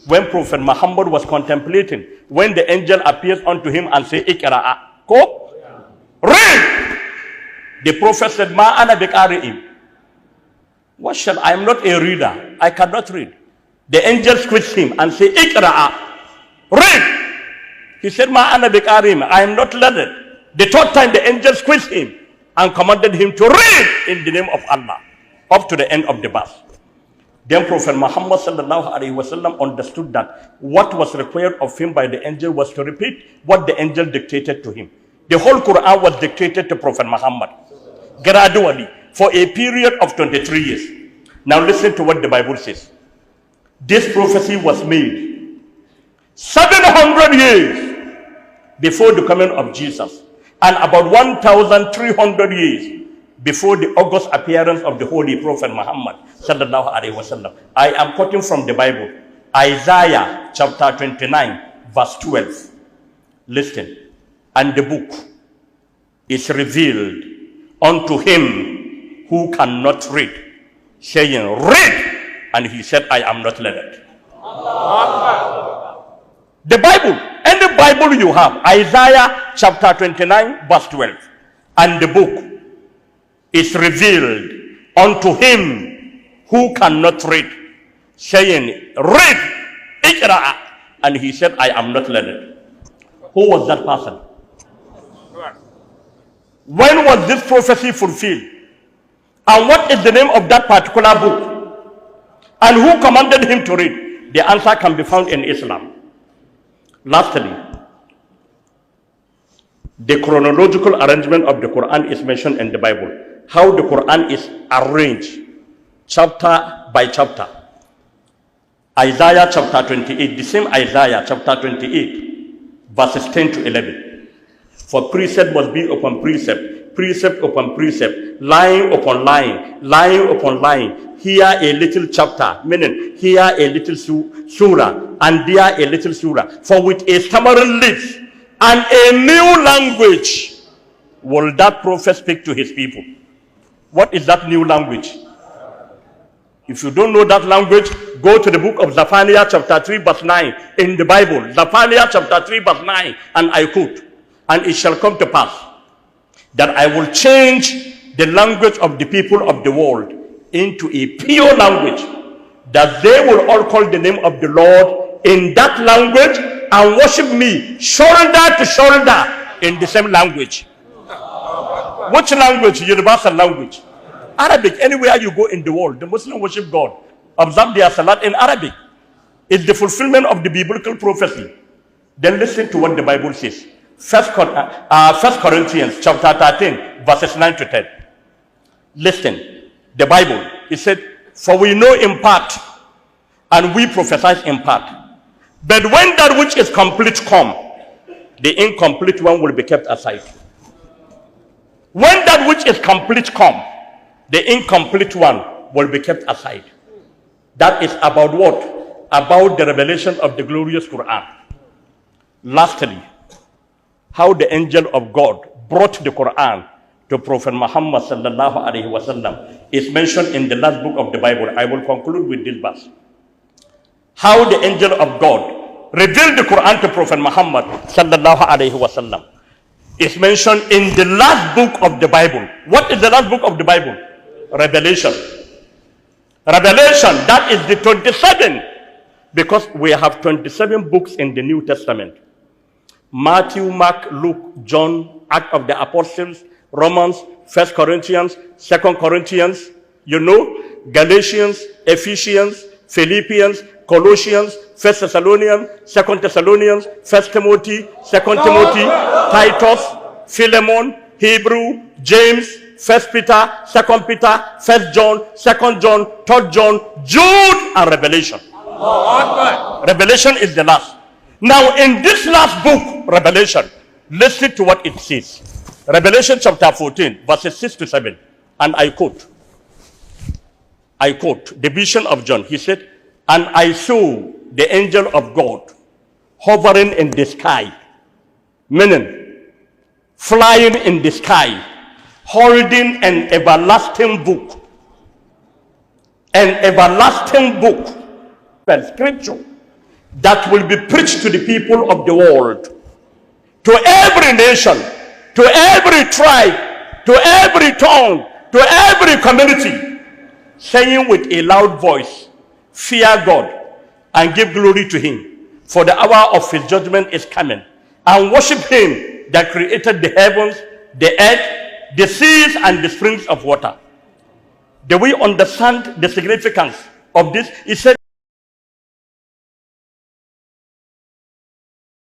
when Prophet Muhammad was contemplating, when the angel appears unto him and say, Iqra'a, go, read. The Prophet said, Ma ana biqari'in. What shall I am not a reader. I cannot read. The angel squeezed him and said, Iqra'a, read. He said, Ma ana biqari'in. I am not learned. The third time the angel squeezed him and commanded him to read in the name of Allah, up to the end of the verse. Then Prophet Muhammad sallallahu alaihi wasallam understood that what was required of him by the angel was to repeat what the angel dictated to him. The whole Quran was dictated to Prophet Muhammad gradually for a period of 23 years. Now listen to what the Bible says. This prophecy was made 700 years before the coming of Jesus and about 1,300 years before the august appearance of the Holy Prophet Muhammad sallallahu alaihi wasallam. I am quoting from the Bible, Isaiah chapter 29, verse 12. Listen. And the book is revealed unto him who cannot read, saying, read. And he said, I am not learned. The Bible, any Bible you have, Isaiah chapter 29, verse 12. And the book is revealed unto him who cannot read, saying, read, Iqra. And he said, I am not learned. Who was that person? When was this prophecy fulfilled? And what is the name of that particular book? And who commanded him to read? The answer can be found in Islam. Lastly, the chronological arrangement of the Quran is mentioned in the Bible. How the Quran is arranged, chapter by chapter. Isaiah chapter 28, the same Isaiah chapter 28, verses 10 to 11. For precept must be upon precept, precept upon precept, line upon line, line upon line. Here a little chapter, meaning here a little surah, and there a little surah. For with a stammering lips and a new language will that prophet speak to his people. What is that new language? If you don't know that language, go to the book of Zephaniah chapter 3 verse 9 in the Bible. Zephaniah chapter 3 verse 9, and I quote, and it shall come to pass that I will change the language of the people of the world into a pure language, that they will all call the name of the Lord in that language and worship me shoulder to shoulder in the same language. Which language? Universal language. Arabic. Anywhere you go in the world, the Muslims worship God, observe their salat in Arabic. It's the fulfillment of the biblical prophecy. Then listen to what the Bible says. First Corinthians chapter 13, verses 9 to 10. Listen, the Bible, it said, for we know in part, and we prophesy in part. But when that which is complete come, the incomplete one will be kept aside. When that which is complete come, the incomplete one will be kept aside. That is about what? About the revelation of the glorious Quran. Lastly, how the angel of God brought the Quran to Prophet Muhammad sallallahu alaihi wasallam is mentioned in the last book of the Bible. I will conclude with this verse. How the angel of God revealed the Quran to Prophet Muhammad sallallahu alaihi wasallam is mentioned in the last book of the Bible. What is the last book of the Bible? Revelation. Revelation, that is the 27, because we have 27 books in the New Testament. Matthew, Mark, Luke, John, Act of the Apostles, Romans, 1 Corinthians, 2 Corinthians, Galatians, Ephesians, Philippians, Colossians, 1 Thessalonians, 2 Thessalonians, 1 Timothy, 2 Timothy, Titus, Philemon, Hebrew, James, 1 Peter, 2 Peter, 1 John, 2 John, 3 John, Jude, and Revelation. Revelation is the last. Now in this last book, Revelation, listen to what it says. Revelation chapter 14, verses 6 to 7. And I quote, the vision of John. He said, and I saw the angel of God hovering in the sky, meaning flying in the sky, holding an everlasting book. An everlasting book. Well, scripture. that will be preached to the people of the world, to every nation, to every tribe, to every tongue, to every community, saying with a loud voice, fear God and give glory to him, for the hour of his judgment is coming, and worship him that created the heavens, the earth, the seas, and the springs of water. Do we understand the significance of this? He said,